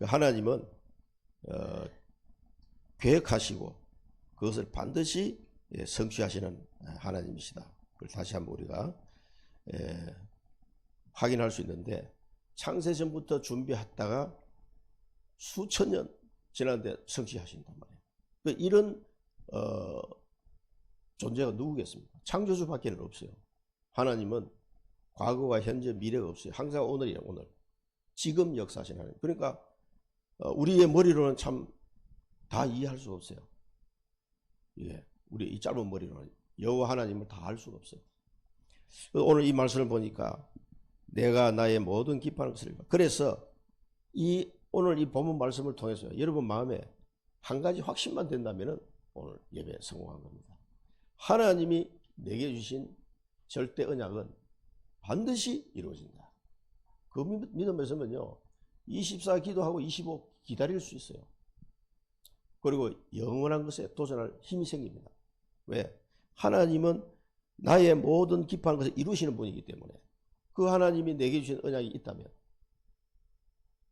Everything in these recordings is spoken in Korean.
하나님은 계획하시고 그것을 반드시 성취하시는 하나님이시다. 그걸 다시 한번 우리가 확인할 수 있는데, 창세전부터 준비했다가 수천 년 지났는데 성취하신단 말이에요. 이런 존재가 누구겠습니까? 창조주밖에 없어요. 하나님은 과거와 현재, 미래가 없어요. 항상 오늘이에요. 오늘. 지금 역사하신 하나님. 그러니까 우리의 머리로는 참 다 이해할 수가 없어요. 예, 우리 이 짧은 머리로는 여호와 하나님을 다 알 수가 없어요. 오늘 이 말씀을 보니까 내가 나의 모든 기뻐하는 것을 읽어. 그래서 오늘 이 본문 말씀을 통해서 여러분 마음에 한 가지 확신만 된다면 오늘 예배 성공한 겁니다. 하나님이 내게 주신 절대 언약은 반드시 이루어진다. 그 믿음에 서면요, 24 기도하고 25 기다릴 수 있어요. 그리고 영원한 것에 도전할 힘이 생깁니다. 왜? 하나님은 나의 모든 기뻐하는 것을 이루시는 분이기 때문에 그 하나님이 내게 주신 언약이 있다면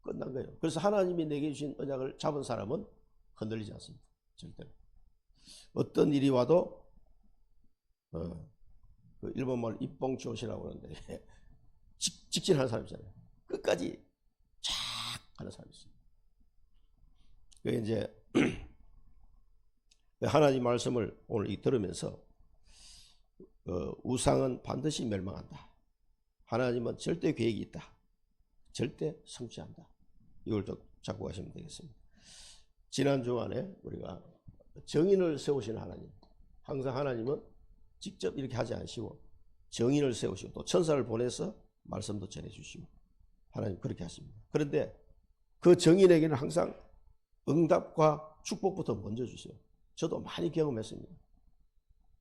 끝난 거예요. 그래서 하나님이 내게 주신 언약을 잡은 사람은 흔들리지 않습니다. 절대로. 어떤 일이 와도 그 일본말 입봉조시라고 그러는데 직진하는 사람이잖아요. 끝까지 쫙 하는 사람이 있어요. 그게 이제 하나님 말씀을 오늘 들으면서 우상은 반드시 멸망한다. 하나님은 절대 계획이 있다. 절대 성취한다. 이걸 좀 잡고 가시면 되겠습니다. 지난 주간에 우리가 정인을 세우시는 하나님, 항상 하나님은 직접 이렇게 하지 않으시고 정인을 세우시고 또 천사를 보내서 말씀도 전해주시고 하나님 그렇게 하십니다. 그런데 그 정인에게는 항상 응답과 축복부터 먼저 주세요. 저도 많이 경험했습니다.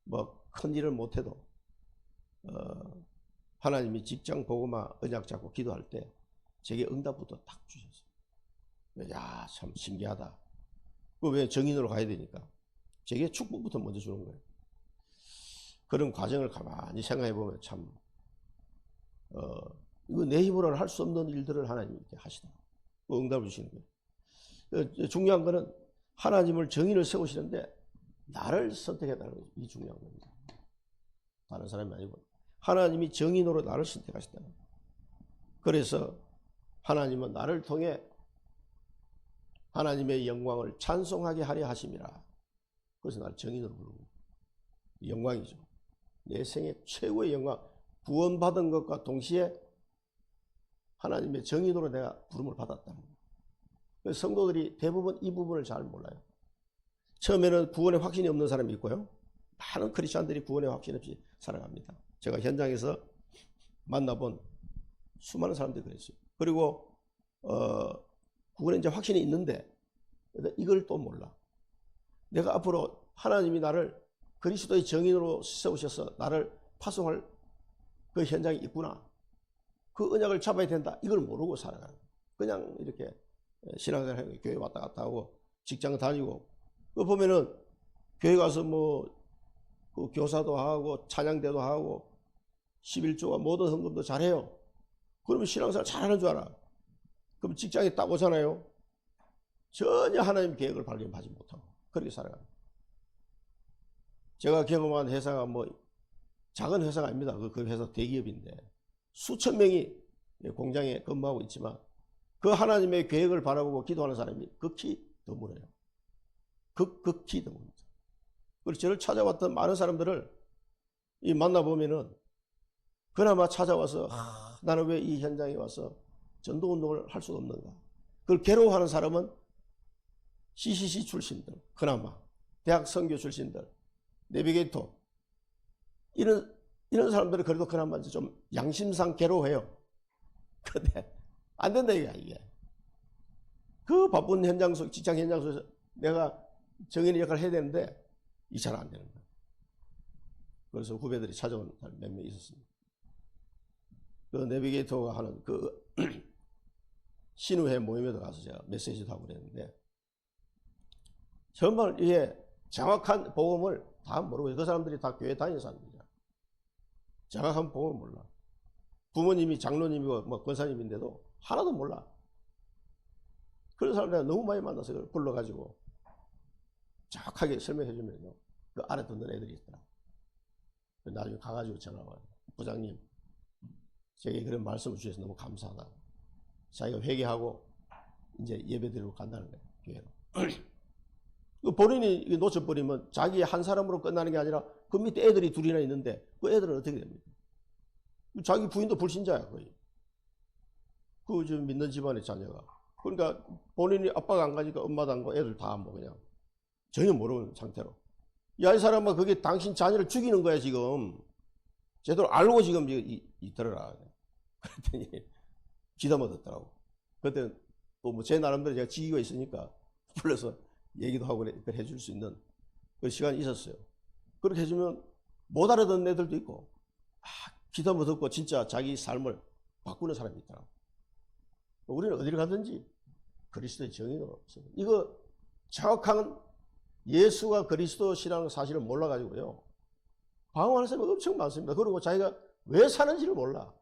뭐 큰일을 못해도 하나님이 직장 보고만 언약 잡고 기도할 때 제게 응답부터 딱 주셨어요. 야, 참 신기하다. 왜 정인으로 가야 되니까 제게 축복부터 먼저 주는 거예요. 그런 과정을 가만히 생각해 보면 참 이거 내 힘으로는 할 수 없는 일들을 하나님이 이렇게 하시더라고요. 그 응답을 주시는 거예요. 중요한 거는 하나님을 정인을 세우시는데 나를 선택했다는 거죠. 이 중요한 겁니다. 다른 사람이 아니고 하나님이 정인으로 나를 선택하셨다는 거예요. 그래서 하나님은 나를 통해 하나님의 영광을 찬송하게 하려 하심이라. 그래서 나를 정인으로 부르고 영광이죠. 내 생애 최고의 영광, 구원받은 것과 동시에 하나님의 정인으로 내가 부름을 받았다는 거예요. 그래서 성도들이 대부분 이 부분을 잘 몰라요. 처음에는 구원의 확신이 없는 사람이 있고요. 많은 크리스찬들이 구원의 확신 없이 살아갑니다. 제가 현장에서 만나본 수많은 사람들이 그랬어요. 그리고 구원에 이제 확신이 있는데 이걸 또 몰라. 내가 앞으로 하나님이 나를 그리스도의 정인으로 세우셔서 나를 파송할 그 현장이 있구나. 그 언약을 잡아야 된다. 이걸 모르고 살아가는 거예요. 그냥 이렇게 신앙생활 교회 왔다 갔다 하고 직장 다니고 그 보면은 교회 가서 그 교사도 하고 찬양대도 하고 11조와 모든 헌금도 잘해요. 그러면 신앙생활 잘하는 줄 알아. 그럼 직장에 딱 오잖아요. 전혀 하나님 계획을 발견하지 못하고 그렇게 살아갑니다. 제가 경험한 회사가 작은 회사가 아닙니다. 그 회사 대기업인데 수천 명이 공장에 근무하고 있지만 그 하나님의 계획을 바라보고 기도하는 사람이 극히 드물어요. 극히 드뭅니다. 그리고 저를 찾아왔던 많은 사람들을 만나보면은 그나마 찾아와서 나는 왜 이 현장에 와서 전도운동을 할 수가 없는가. 그걸 괴로워하는 사람은 CCC 출신들, 그나마 대학 선교 출신들, 내비게이터 이런 사람들은 그래도 그나마 좀 양심상 괴로워해요. 근데 안 된다 이게. 그 바쁜 현장 속, 직장 현장 속에서 내가 정인의 역할을 해야 되는데 이 잘 안 되는 거예요. 그래서 후배들이 찾아온 사람 몇 명 있었습니다. 그 내비게이터가 하는 그 신우회 모임에도 가서 제가 메시지도 하고 그랬는데 정말 이게 정확한 복음을 다 모르고 그 사람들이 다 교회 다니는 사람들이야. 정확한 복음을 몰라. 부모님이 장로님이고 권사님인데도 하나도 몰라. 그런 사람 내가 너무 많이 만나서 그걸 불러가지고 정확하게 설명해 주면요. 그 알아 듣는 애들이 있더라. 나중에 가가지고 전화가 와요. 부장님, 제게 그런 말씀을 주셔서 너무 감사하다. 자기가 회개하고 이제 예배드리러 간다는 거예요. 교회로. 본인이 놓쳐버리면 자기 한 사람으로 끝나는 게 아니라 그 밑에 애들이 둘이나 있는데 그 애들은 어떻게 됩니까? 자기 부인도 불신자야 거의. 그 좀 믿는 집안의 자녀가. 그러니까 본인이 아빠가 안 가니까 엄마도 안 가고 애들 다 뭐 그냥 전혀 모르는 상태로. 야, 이 사람아, 그게 당신 자녀를 죽이는 거야 지금. 제대로 알고 지금 들어라. 그랬더니 기다 못했더라고. 그때 또 뭐 제 나름대로 제가 지위가 있으니까 불러서 얘기도 하고 그래 해줄 수 있는 그 시간이 있었어요. 그렇게 해주면 못 알아듣는 애들도 있고, 기다 못듣고 진짜 자기 삶을 바꾸는 사람이 있더라고. 우리는 어디를 가든지 그리스도의 정의가 없어요. 이거 정확한 예수가 그리스도 신앙 사실을 몰라가지고요. 방황하는 사람이 엄청 많습니다. 그리고 자기가 왜 사는지를 몰라.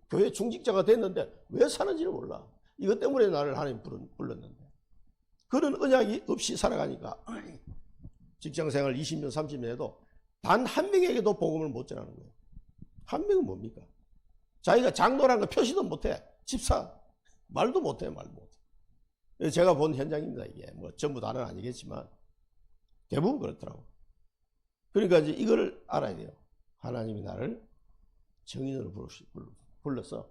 교회 중직자가 됐는데 왜 사는지를 몰라. 이것 때문에 나를 하나님 불렀는데. 그런 언약이 없이 살아가니까 직장생활 20년, 30년 해도 단 한 명에게도 복음을 못 전하는 거예요. 한 명은 뭡니까? 자기가 장로라는 거 표시도 못해. 집사. 말도 못해, 말도 못해. 제가 본 현장입니다, 이게. 뭐 전부 다는 아니겠지만 대부분 그렇더라고. 그러니까 이제 이거를 알아야 돼요. 하나님이 나를 정인으로 불러서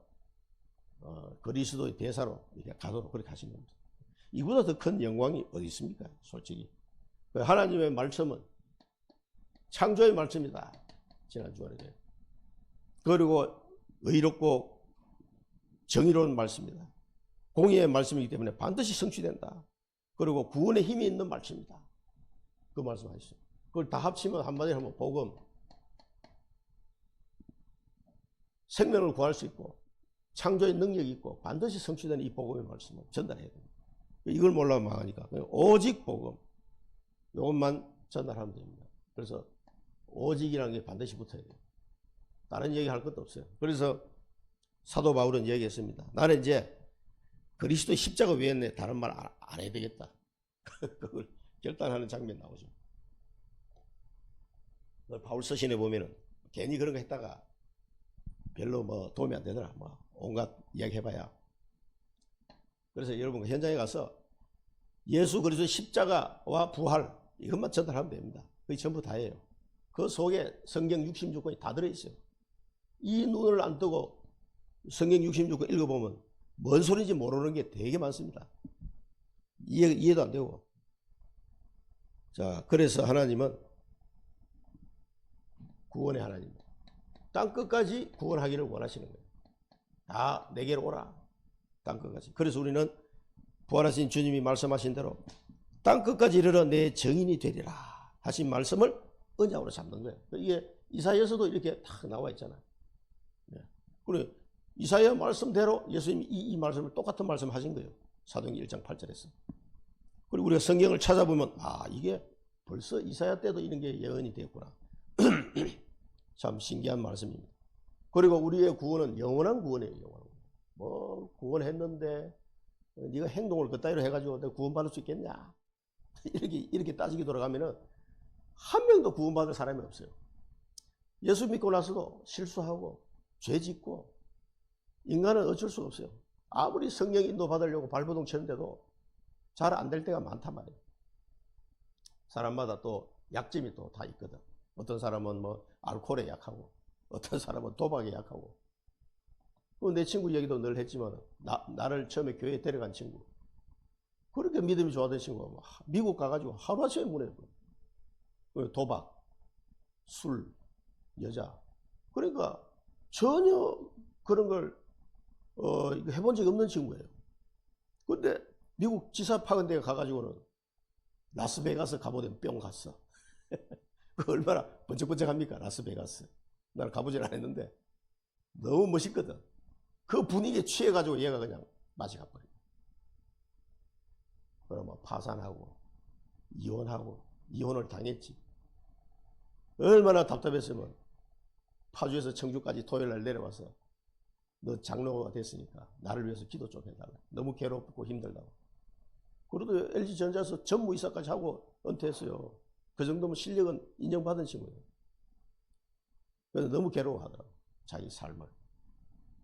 그리스도의 대사로 이렇게 가도록 그렇게 하신 겁니다. 이보다 더 큰 영광이 어디 있습니까? 솔직히. 하나님의 말씀은 창조의 말씀이다. 지난주에. 그리고 의롭고 정의로운 말씀이다. 공의의 말씀이기 때문에 반드시 성취된다. 그리고 구원의 힘이 있는 말씀이다. 그 말씀 하셨어요. 그걸 다 합치면 한마디로 하면 복음. 생명을 구할 수 있고 창조의 능력이 있고 반드시 성취되는 이 복음의 말씀을 전달해야 됩니다. 이걸 몰라면 망하니까 오직 복음. 이것만 전달하면 됩니다. 그래서 오직이라는 게 반드시 붙어야 돼요. 다른 얘기할 것도 없어요. 그래서 사도 바울은 얘기했습니다. 나는 이제 그리스도의 십자가 외에 다른 말 안 해야 되겠다. 그걸 결단하는 장면 나오죠. 바울 서신에 보면은 괜히 그런 거 했다가 별로 뭐 도움이 안 되더라. 뭐 온갖 이야기 해봐야. 그래서 여러분 현장에 가서 예수 그리스도의 십자가와 부활 이것만 전달하면 됩니다. 그게 전부 다예요. 그 속에 성경 66권이 다 들어있어요. 이 눈을 안 뜨고 성경 66권 읽어보면 뭔 소리인지 모르는 게 되게 많습니다. 이해도 안 되고. 자, 그래서 하나님은 구원의 하나님입니다. 땅 끝까지 구원하기를 원하시는 거예요. 다 내게로 오라. 땅 끝까지. 그래서 우리는 부활하신 주님이 말씀하신 대로 땅 끝까지 이르러 내 정인이 되리라 하신 말씀을 언약으로 잡는 거예요. 이게 이사야에서도 이렇게 딱 나와 있잖아요. 그리고 이사야 말씀대로 예수님이 이 말씀을 똑같은 말씀 하신 거예요. 사도행전 1장 8절에서. 그리고 우리가 성경을 찾아보면 이게 벌써 이사야 때도 이런 게 예언이 되었구나. 참 신기한 말씀입니다. 그리고 우리의 구원은 영원한 구원이에요. 영원한 구원. 뭐 구원했는데 네가 행동을 그따위로 해가지고 내가 구원받을 수 있겠냐? 이렇게 따지기 돌아가면은 한 명도 구원받을 사람이 없어요. 예수 믿고 나서도 실수하고 죄 짓고 인간은 어쩔 수가 없어요. 아무리 성령 인도 받으려고 발버둥 치는데도 잘 안 될 때가 많단 말이에요. 사람마다 또 약점이 또 다 있거든. 어떤 사람은 뭐 알코올에 약하고 어떤 사람은 도박에 약하고. 내 친구 얘기도 늘 했지만 나를 처음에 교회에 데려간 친구. 그렇게 믿음이 좋아하던 친구가 미국 가가지고 하루아침에 문해버려. 도박, 술, 여자. 그러니까 전혀 그런 걸 해본 적이 없는 친구예요. 근데 미국 지사 파견 데 가가지고는 라스베가스 가보던 뿅 갔어. 그 얼마나 번쩍번쩍합니까? 라스베가스. 나는 가보질 않았는데 너무 멋있거든. 그 분위기에 취해가지고 얘가 그냥 맛이 가버려. 그러면 파산하고 이혼을 당했지. 얼마나 답답했으면 파주에서 청주까지 토요일 날 내려와서 너 장로가 됐으니까 나를 위해서 기도 좀 해달라. 너무 괴롭고 힘들다고. 그래도 LG전자에서 전무이사까지 하고 은퇴했어요. 그 정도면 실력은 인정받은 친구예요. 그래서 너무 괴로워하더라고, 자기 삶을.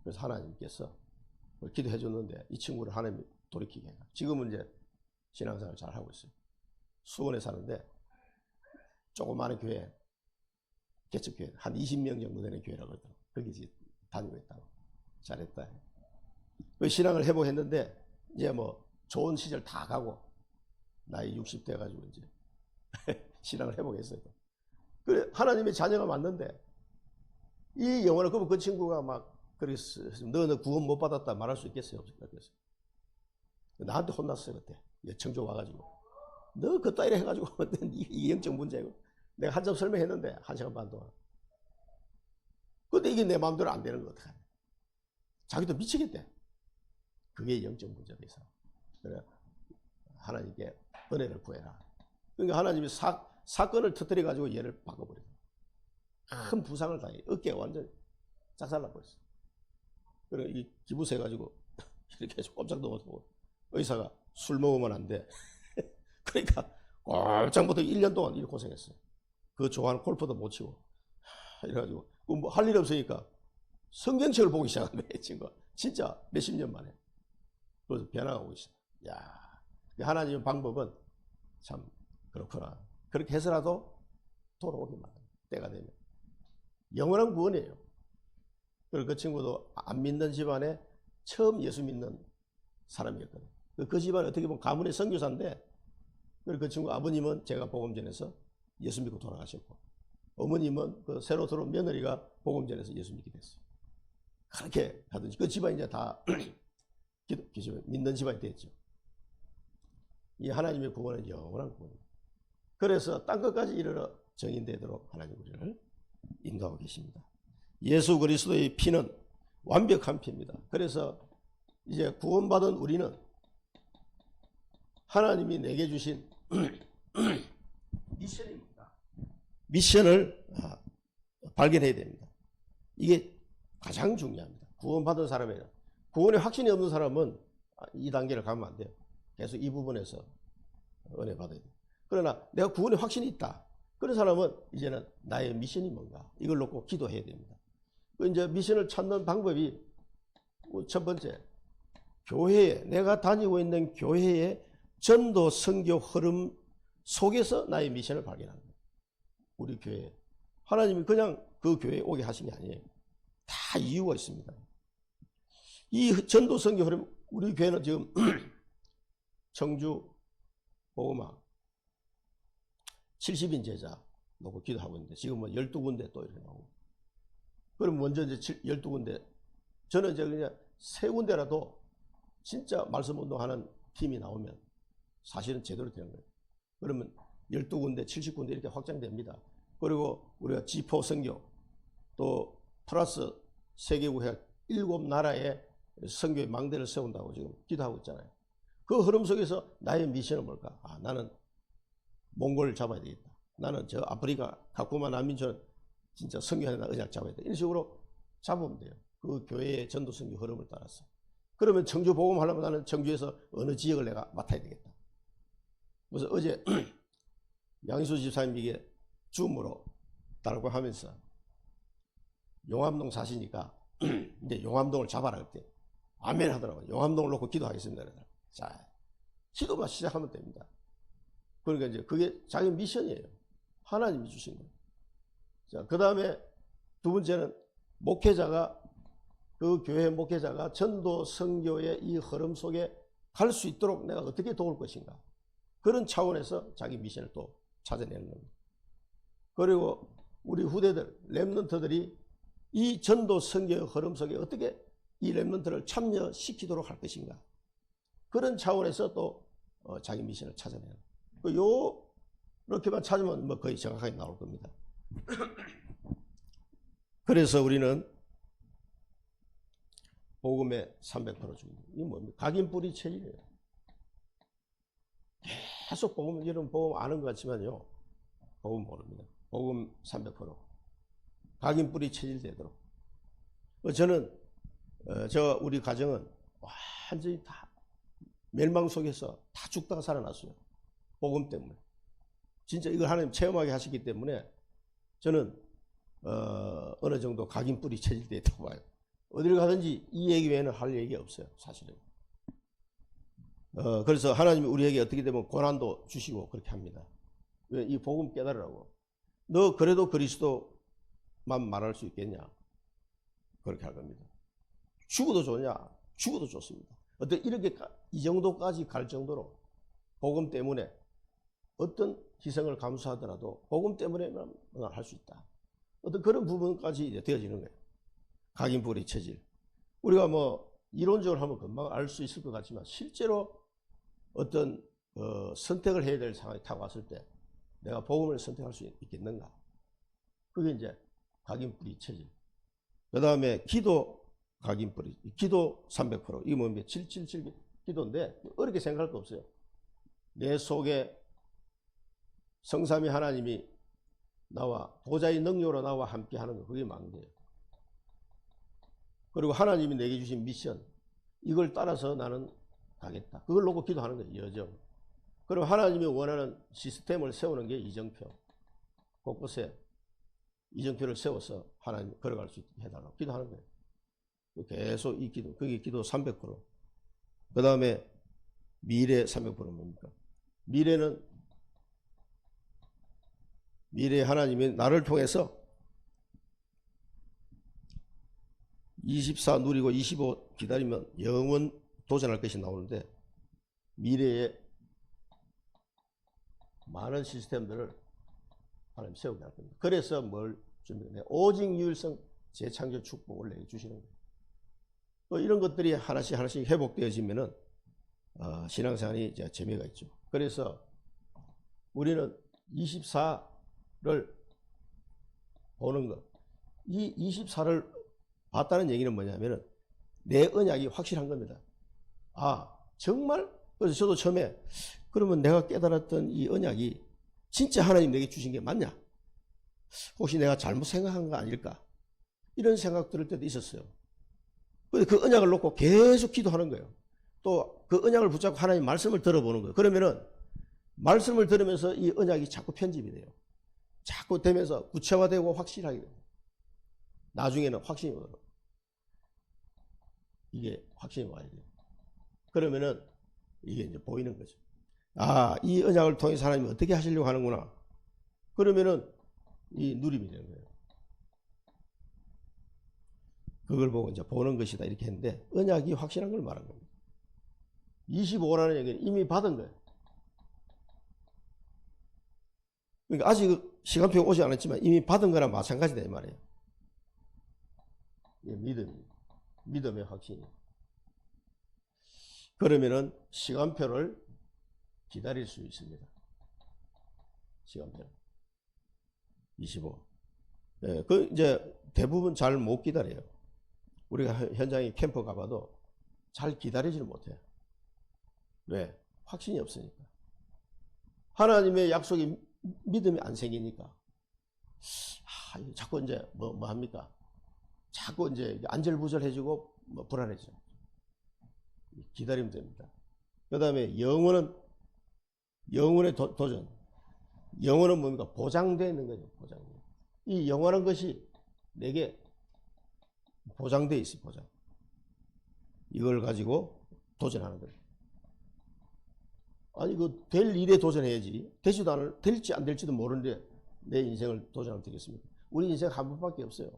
그래서 하나님께서 기도해 줬는데 이 친구를 하나님이 돌이키게 해요. 지금은 이제 신앙생활 잘 하고 있어요. 수원에 사는데 조그마한 교회, 개척교회 한 20명 정도 되는 교회라고 그러더라고. 거기 다니고 있다고. 잘했다. 그 신앙을 회복했는데 이제 뭐 좋은 시절 다 가고 나이 60대 가지고 이제 신앙을 회복했어요. 그래 하나님의 자녀가 맞는데 이 영혼을 그러면 그 친구가 막 그랬어. 너는 구원 못 받았다 말할 수 있겠어요? 없을까? 그래서 나한테 혼났어요 그때. 청조 와가지고 너 그따위로 해가지고 이 영적 문제고 내가 한참 설명했는데 1시간 반 동안. 근데 이게 내 마음대로 안 되는 거 어떡하냐. 자기도 미치겠대. 그게 영적 문제가 있어. 그래 하나님께 은혜를 구해라. 그러니까 하나님이 사건을 터뜨려 가지고 얘를 바꿔버려. 큰 부상을 당해. 어깨가 완전 짝살나 버렸어. 그래 이 기부세 가지고 이렇게 해서 꼼짝도 못하고 의사가 술 먹으면 안 돼. 그러니까 꼼짝부터 1년 동안 이렇게 고생했어요. 그 좋아하는 골프도 못 치고 이래가지고 뭐 할 일 없으니까 성경책을 보기 시작한 거예요. 친구가 진짜 몇십 년 만에. 그래서 변화하고 있어요. 야, 하나님의 방법은 참 그렇구나. 그렇게 해서라도 돌아오기만 해요. 때가 되면. 영원한 구원이에요. 그리고 그 친구도 안 믿는 집안에 처음 예수 믿는 사람이었거든요. 그 집안은 어떻게 보면 가문의 선교사인데, 그 친구 아버님은 제가 복음전에서 예수 믿고 돌아가셨고, 어머님은 그 새로 들어온 며느리가 복음전에서 예수 믿게 됐어요. 그렇게 하든지 그 집안이 이제 다 믿는 집안이 됐죠. 이 하나님의 구원은 영원한 구원입니다. 그래서 땅끝까지 이르러 정인되도록 하나님 우리를 인도하고 계십니다. 예수 그리스도의 피는 완벽한 피입니다. 그래서 이제 구원받은 우리는 하나님이 내게 주신 미션입니다. 미션을 발견해야 됩니다. 이게 가장 중요합니다. 구원받은 사람이에요. 구원에 확신이 없는 사람은 이 단계를 가면 안 돼요. 계속 이 부분에서 은혜 받아야 돼요. 그러나 내가 구원에 확신이 있다. 그런 사람은 이제는 나의 미션이 뭔가 이걸 놓고 기도해야 됩니다. 이제 미션을 찾는 방법이 첫 번째, 교회에 내가 다니고 있는 교회의 전도 선교 흐름 속에서 나의 미션을 발견하는 거예요. 우리 교회 하나님이 그냥 그 교회에 오게 하신 게 아니에요. 다 이유가 있습니다. 이 전도 선교 흐름, 우리 교회는 지금 청주 보호막 70인 제자 놓고 기도하고 있는데 지금 뭐 12군데 또 이렇게 나오고. 그럼 먼저 이제 12군데, 저는 이제 그냥 3군데라도 진짜 말씀 운동하는 팀이 나오면 사실은 제대로 되는 거예요. 그러면 12군데, 70군데 이렇게 확장됩니다. 그리고 우리가 지포 선교 또 플러스 세계국회 7나라의 선교의 망대를 세운다고 지금 기도하고 있잖아요. 그 흐름 속에서 나의 미션은 뭘까? 나는 몽골을 잡아야 되겠다. 나는 저 아프리카 가쿠마 난민촌 진짜 선교하는 의자를 잡아야 돼. 이런 식으로 잡으면 돼요. 그 교회의 전도 선교 흐름을 따라서. 그러면 청주 복음하려면 나는 청주에서 어느 지역을 내가 맡아야 되겠다. 그래서 어제 양희수 집사님에게 줌으로 따라고 하면서 용암동 사시니까 이제 용암동을 잡아라 그때 아멘 하더라고요. 용암동을 놓고 기도하겠습니다. 자, 기도만 시작하면 됩니다. 그러니까 이제 그게 자기 미션이에요. 하나님이 주신 거예요. 자, 그 다음에 두 번째는 목회자가, 그 교회 목회자가 전도 선교의 이 흐름 속에 갈 수 있도록 내가 어떻게 도울 것인가. 그런 차원에서 자기 미션을 또 찾아내는 겁니다. 그리고 우리 후대들, 렘넌트들이 이 전도 선교의 흐름 속에 어떻게 이 렘넌트를 참여시키도록 할 것인가. 그런 차원에서 또 자기 미션을 찾아내는 거예요. 이렇게만 찾으면 뭐 거의 정확하게 나올 겁니다. 그래서 우리는 복음의 300% 줍니다. 이게 뭡니까? 각인 뿌리 체질이에요. 계속 복음, 여러분 복음 아는 것 같지만요, 복음 모릅니다. 복음 300%. 각인 뿌리 체질 되도록. 저는 우리 가정은 완전히 다 멸망 속에서 다 죽다가 살아났어요. 복음 때문에. 진짜 이걸 하나님 체험하게 하시기 때문에 저는 어느 정도 각인 뿌리 체질되어 있다고 봐요. 어디를 가든지 이 얘기 외에는 할 얘기가 없어요. 사실은. 그래서 하나님이 우리에게 어떻게 되면 고난도 주시고 그렇게 합니다. 왜? 이 복음 깨달으라고. 너 그래도 그리스도만 말할 수 있겠냐? 그렇게 할 겁니다. 죽어도 좋냐? 죽어도 좋습니다. 어떤 이렇게 이 정도까지 갈 정도로 복음 때문에 어떤 희생을 감수하더라도 복음 때문에만 할 수 있다. 어떤 그런 부분까지 이제 되어지는 거예요. 각인뿌리 체질. 우리가 뭐 이론적으로 하면 금방 알 수 있을 것 같지만 실제로 어떤 선택을 해야 될 상황이 딱 왔을 때 내가 복음을 선택할 수 있겠는가? 그게 이제 각인뿌리 체질. 그 다음에 기도 각인뿌리, 기도 300%. 이게 뭡니까? 777 기도인데 어렵게 생각할 거 없어요. 내 속에 성삼위 하나님이 나와 보좌의 능력으로 나와 함께 하는 거, 그게 망대예요. 그리고 하나님이 내게 주신 미션, 이걸 따라서 나는 가겠다. 그걸 놓고 기도하는 거예요. 여정. 그리고 하나님이 원하는 시스템을 세우는 게 이정표. 곳곳에 이정표를 세워서 하나님 걸어갈 수 있게 해달라고 기도하는 거예요. 계속 이 기도, 그게 기도 300%. 그 다음에 미래 300%는 뭡니까? 미래 하나님이 나를 통해서 24 누리고 25 기다리면 영원 도전할 것이 나오는데 미래에 많은 시스템들을 하나님 세우게 할 겁니다. 그래서 뭘 준비해? 오직 유일성 재창조 축복을 내게 주시는 거예요. 또 이런 것들이 하나씩 회복되어지면은 신앙생활이 이제 재미가 있죠. 그래서 우리는 24를 보는 것. 이 24를 봤다는 얘기는 뭐냐면은 내 언약이 확실한 겁니다. 정말? 그래서 저도 처음에 그러면 내가 깨달았던 이 언약이 진짜 하나님 내게 주신 게 맞냐? 혹시 내가 잘못 생각한 거 아닐까? 이런 생각 들을 때도 있었어요. 그런데 그 언약을 놓고 계속 기도하는 거예요. 또 그 언약을 붙잡고 하나님 말씀을 들어보는 거예요. 그러면은 말씀을 들으면서 이 언약이 자꾸 편집이 돼요. 자꾸 되면서 구체화되고 확실하게 돼요. 나중에는 확신이 와요. 이게 확신이 와야 돼요. 그러면은 이게 이제 보이는 거죠. 이 언약을 통해서 하나님이 어떻게 하시려고 하는구나. 그러면은 이 누림이 되는 거예요. 그걸 보고 이제 보는 것이다 이렇게 했는데 언약이 확실한 걸 말한 겁니다. 25라는 얘기는 이미 받은 거예요. 그러니까 아직 시간표가 오지 않았지만 이미 받은 거랑 마찬가지다 이 말이에요. 믿음의 확신이. 그러면은 시간표를 기다릴 수 있습니다. 시간표 25. 네, 그 이제 대부분 잘 못 기다려요. 우리가 현장에 캠프 가봐도 잘 기다리지를 못해요. 왜? 확신이 없으니까. 하나님의 약속이 믿음이 안 생기니까. 자꾸 이제 뭐 합니까? 자꾸 이제 안절부절해지고 불안해져. 기다리면 됩니다. 그 다음에 영원의 도전. 영원은 뭡니까? 보장되어 있는 거죠. 보장되어. 이 영원한 것이 내게 보장되어 있어요. 보장. 이걸 가지고 도전하는 거예요. 될 일에 도전해야지. 될지 안 될지도 모르는데 내 인생을 도전하면 되겠습니까? 우리 인생 한 번밖에 없어요.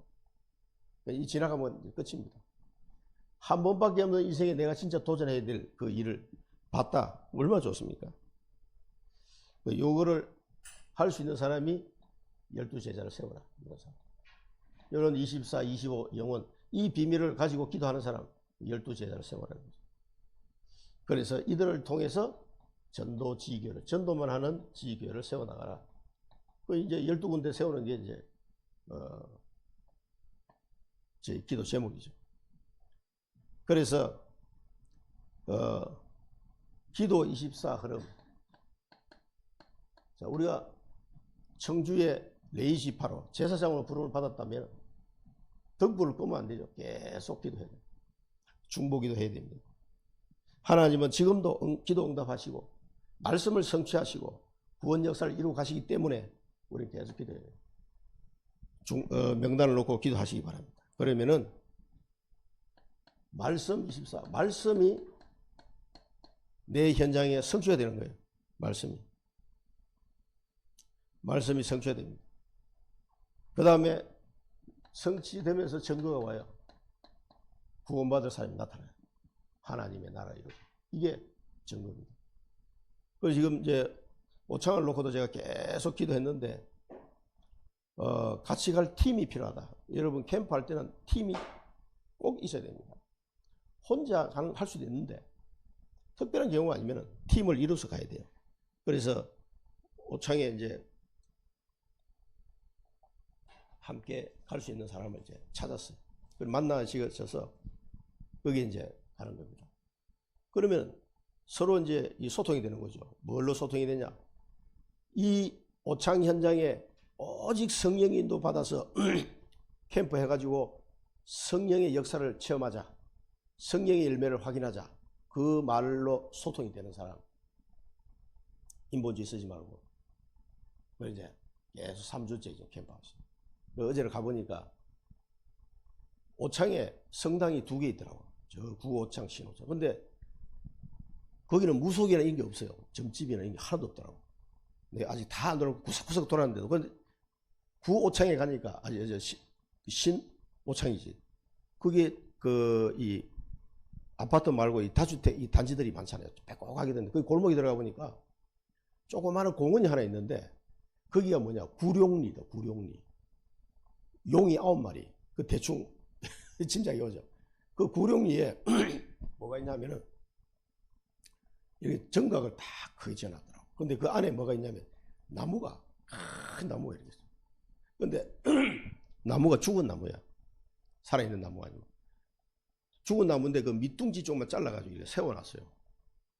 이 지나가면 끝입니다. 한 번밖에 없는 인생에 내가 진짜 도전해야 될 그 일을 봤다. 얼마나 좋습니까? 요거를 할 수 있는 사람이 12제자를 세워라. 이런 24, 25 영혼, 이 비밀을 가지고 기도하는 사람 12제자를 세워라. 그래서 이들을 통해서 전도 지교를, 전도만 하는 지교를 세워나가라. 이제 12군데 세우는 게 이제 제 기도 제목이죠. 그래서 기도 24 흐름. 자, 우리가 청주의 레이시파로 제사장으로 부름을 받았다면 등불을 끄면 안 되죠. 계속 기도해야 돼요. 중보기도 해야 됩니다. 하나님은 지금도 기도 응답하시고 말씀을 성취하시고 구원 역사를 이루고 가시기 때문에 우리는 계속 기도해야 돼요. 명단을 놓고 기도하시기 바랍니다. 그러면은 말씀 24, 말씀이 내 현장에 성취가 되는 거예요. 말씀이 성취가 됩니다. 그 다음에 성취되면서 증거가 와요. 구원받을 사람이 나타나요. 하나님의 나라 이루고. 이게 증거입니다. 그래서 지금 이제 오창을 놓고도 제가 계속 기도했는데 같이 갈 팀이 필요하다. 여러분 캠프할 때는 팀이 꼭 있어야 됩니다. 혼자 할 수도 있는데 특별한 경우가 아니면 팀을 이루어서 가야 돼요. 그래서 오창에 이제 함께 갈 수 있는 사람을 이제 찾았어요. 만나셔서 거기 이제 가는 겁니다. 그러면 서로 이제 이 소통이 되는 거죠. 뭘로 소통이 되냐? 이 오창 현장에 오직 성령의 인도 받아서 캠프 해가지고 성령의 역사를 체험하자. 성령의 열매를 확인하자. 그 말로 소통이 되는 사람. 인본주의 쓰지 말고. 그래서 이제 계속 3주째 이제 캠프하고 어제를 가보니까 오창에 성당이 2개 있더라고. 저 구오창 신오창. 근데 거기는 무속이나 이런 게 없어요. 점집이나 이런 게 하나도 없더라고. 근데 아직 다 안 돌아오고 구석구석 돌았는데도. 근데 구오창에 가니까 신오창이지. 그게 이 아파트 말고 이 다주택 이 단지들이 많잖아요. 빼곡하게 됐는데 거기 골목에 들어가 보니까 조그마한 공원이 하나 있는데 거기가 뭐냐? 구룡리다. 구룡리. 용이 9마리. 그 대충 짐작이 오죠. 그 구룡리에 뭐가 있냐면은 여기 정각을 다 크게 지어놨더라고. 근데 그 안에 뭐가 있냐면 나무가 큰 나무가 이렇게 있어요. 근데 나무가 죽은 나무야. 살아있는 나무가 아니고. 죽은 나무인데 그 밑둥지 쪽만 잘라가지고 이렇게 세워놨어요.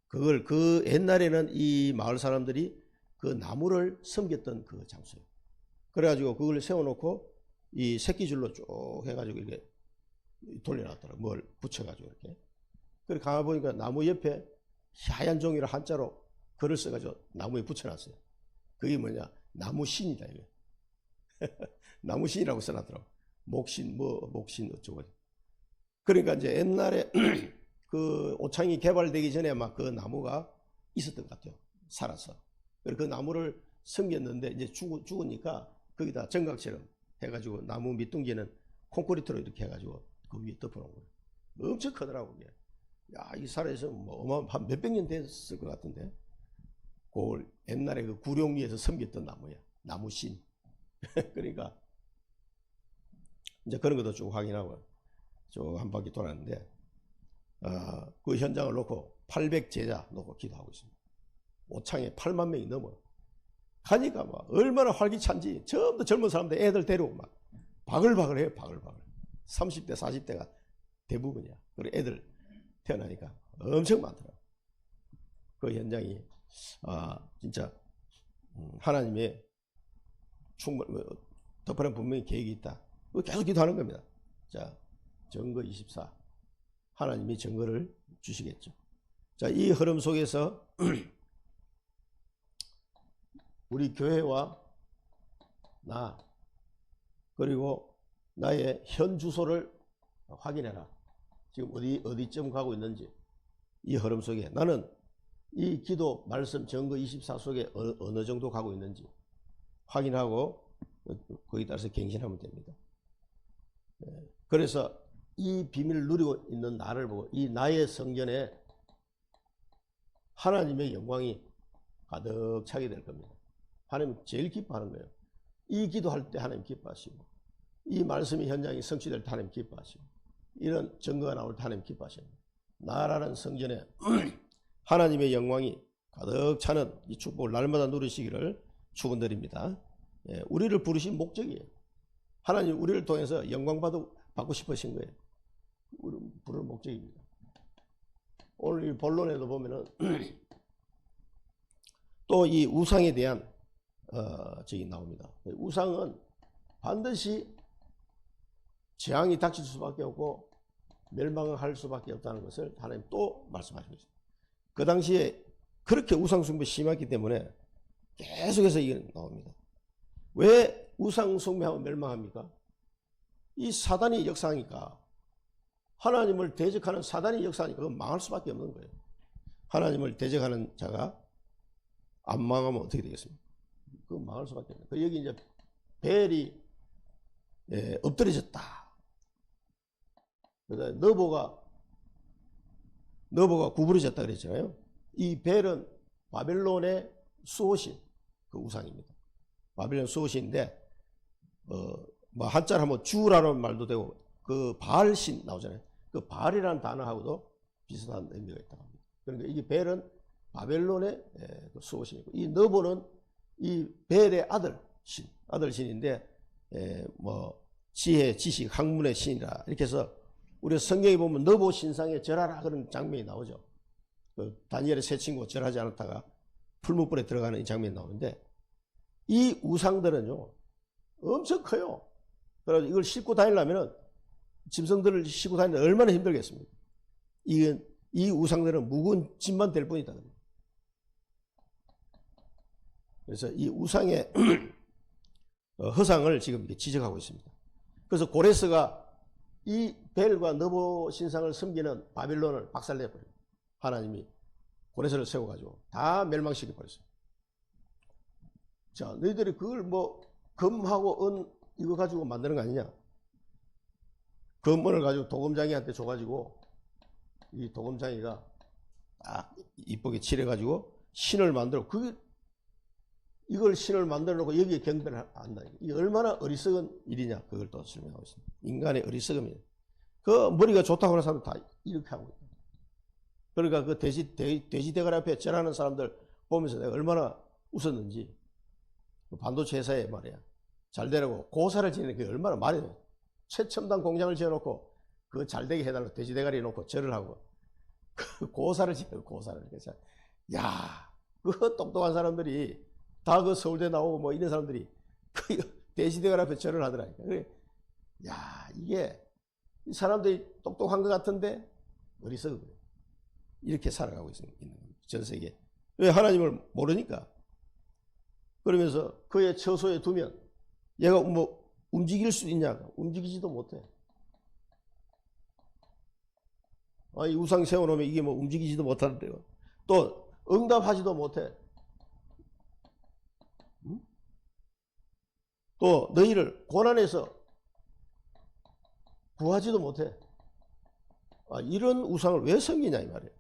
그걸 옛날에는 이 마을 사람들이 그 나무를 섬겼던 그 장소예요. 그래가지고 그걸 세워놓고 이 새끼줄로 쭉 해가지고 이렇게 돌려놨더라고요. 뭘 붙여가지고 이렇게. 그래 가보니까 나무 옆에 하얀 종이로 한자로 글을 써가지고 나무에 붙여놨어요. 그게 뭐냐? 나무신이다 이게. 나무신이라고 써놨더라고. 목신 목신 어쩌고. 그러니까 이제 옛날에 그 오창이 개발되기 전에 막 그 나무가 있었던 것 같아요. 살아서. 그래서 그 나무를 섬겼는데 이제 죽으니까 거기다 정각처럼 해가지고 나무 밑둥지는 콘크리트로 이렇게 해가지고 그 위에 덮어놓은 거예요. 엄청 크더라고 이게. 야, 이 살아있으면 뭐 한 몇백 년 됐을 것 같은데. 그걸 옛날에 그 구룡리에서 섬겼던 나무야. 나무신. 그러니까 이제 그런 것도 쭉 확인하고 쭉 한 바퀴 돌았는데 그 현장을 놓고 800제자 놓고 기도하고 있습니다. 오창에 8만 명이 넘어요. 가니까 막 얼마나 활기찬지 전부 젊은 사람들 애들 데리고 막 바글바글 해요. 바글바글. 30대 40대가 대부분이야. 그리고 애들 태어나니까 엄청 많더라고요. 그 현장이 진짜 하나님의 덮어놓은 분명히 계획이 있다. 계속 기도하는 겁니다. 자, 증거 24. 하나님이 증거를 주시겠죠. 자, 이 흐름 속에서 우리 교회와 나 그리고 나의 현 주소를 확인해라. 지금 어디쯤 가고 있는지 이 흐름 속에 나는 이 기도 말씀 증거 24 속에 어느 정도 가고 있는지 확인하고 거기에 따라서 갱신하면 됩니다. 그래서 이 비밀을 누리고 있는 나를 보고 이 나의 성전에 하나님의 영광이 가득 차게 될 겁니다. 하나님 제일 기뻐하는 거예요. 이 기도할 때 하나님 기뻐하시고 이 말씀이 현장에 성취될 때 하나님 기뻐하시고 이런 증거가 나올 때 하나님 기뻐하십니다. 나라는 성전에 하나님의 영광이 가득 차는 이 축복을 날마다 누리시기를 축원드립니다. 우리를 부르신 목적이에요. 하나님 우리를 통해서 영광 받고 싶으신 거예요. 우리 부르는 목적입니다. 오늘 이 본론에도 보면은 또 이 우상에 대한 적이 나옵니다. 우상은 반드시 재앙이 닥칠 수밖에 없고 멸망할 수밖에 없다는 것을 하나님 또 말씀하시고 있습니다. 그 당시에 그렇게 우상숭배 심했기 때문에 계속해서 이게 나옵니다. 왜 우상숭배하면 멸망합니까? 이 사단이 역사하니까, 하나님을 대적하는 사단이 역사하니까 그건 망할 수밖에 없는 거예요. 하나님을 대적하는 자가 안 망하면 어떻게 되겠습니까? 그건 망할 수밖에 없는 거예요. 여기 이제 벨이 엎드려졌다. 너보가 구부러졌다 그랬잖아요. 이 벨은 바벨론의 수호신, 그 우상입니다. 바벨론 수호신인데, 뭐 한자로 하면 주라는 말도 되고, 그 바알신 나오잖아요. 그 바알이라는 단어하고도 비슷한 의미가 있다고 합니다. 그러니까 이게 벨은 바벨론의 수호신이고, 이 너보는 이 벨의 아들신인데, 뭐 지혜, 지식, 학문의 신이라 이렇게 해서 우리 성경에 보면 너보 신상에 절하라 그런 장면이 나오죠. 그 다니엘의 세 친구가 절하지 않았다가 풀무불에 들어가는 이 장면이 나오는데, 이 우상들은요 엄청 커요. 그래서 이걸 싣고 다니려면, 짐승들을 싣고 다니면 얼마나 힘들겠습니까? 이 우상들은 무거운 짐만 될 뿐이다. 그래서 이 우상의 허상을 지금 이렇게 지적하고 있습니다. 그래서 고레스가 이 벨과 너보 신상을 섬기는 바빌론을 박살내버려요. 하나님이 고레스를 세워가지고 다 멸망시켜버렸어요. 자, 너희들이 그걸 뭐 금하고 은 이거 가지고 만드는 거 아니냐? 금은을 가지고 도금장이한테 줘가지고 이 도금장이가 딱 이쁘게 칠해가지고 신을 만들어, 이걸 신을 만들어 놓고 여기에 경배를 한다. 이게 얼마나 어리석은 일이냐, 그걸 또 설명하고 있습니다. 인간의 어리석음이에요. 그 머리가 좋다고 하는 사람들 다 이렇게 하고 있다. 그러니까 그 돼지 대가리 앞에 절하는 사람들 보면서 내가 얼마나 웃었는지. 반도체 회사에 말이야, 잘 되라고 고사를 지내는 게 얼마나 말이 돼. 최첨단 공장을 지어놓고 그 잘되게 해달라고 돼지 대가리 놓고 절을 하고 그 고사를 지내고, 고사를. 그래서 야, 그 똑똑한 사람들이 다 그 서울대 나오고 뭐 이런 사람들이 그 돼지 대가리 앞에 절을 하더라니까. 그래, 야, 이게 이 사람들이 똑똑한 것 같은데 어리석어. 이렇게 살아가고 있는 겁니다. 전 세계. 왜? 하나님을 모르니까. 그러면서 그의 처소에 두면 얘가 뭐 움직일 수 있냐? 움직이지도 못해. 이 우상 세워놓으면 이게 뭐 움직이지도 못하는데요. 또 응답하지도 못해. 또 너희를 고난에서 구하지도 못해. 이런 우상을 왜 섬기냐 이 말이에요.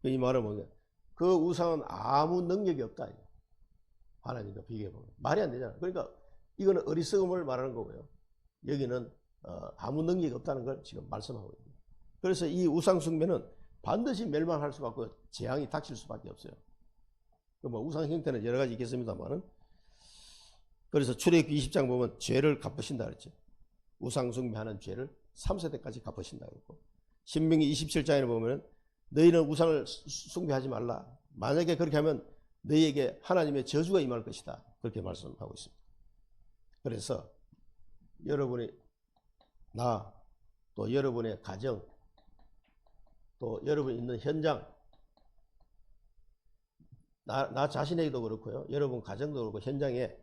이 말은 뭐냐? 그 우상은 아무 능력이 없다. 하나님과 비교해보면 말이 안 되잖아. 그러니까 이거는 어리석음을 말하는 거고요. 여기는 아무 능력이 없다는 걸 지금 말씀하고 있습니다. 그래서 이 우상 숭배는 반드시 멸망할 수밖에 없고 재앙이 닥칠 수밖에 없어요. 뭐 우상 형태는 여러 가지 있겠습니다만은, 그래서 출애굽기 20장 보면 죄를 갚으신다 그랬죠. 우상 숭배하는 죄를 3세대까지 갚으신다 그랬고, 신명기 27장에 보면 너희는 우상을 숭배하지 말라. 만약에 그렇게 하면 너희에게 하나님의 저주가 임할 것이다. 그렇게 말씀하고 있습니다. 그래서 여러분이, 또 여러분의 가정, 또 여러분이 있는 현장, 나 자신에게도 그렇고요. 여러분 가정도 그렇고 현장에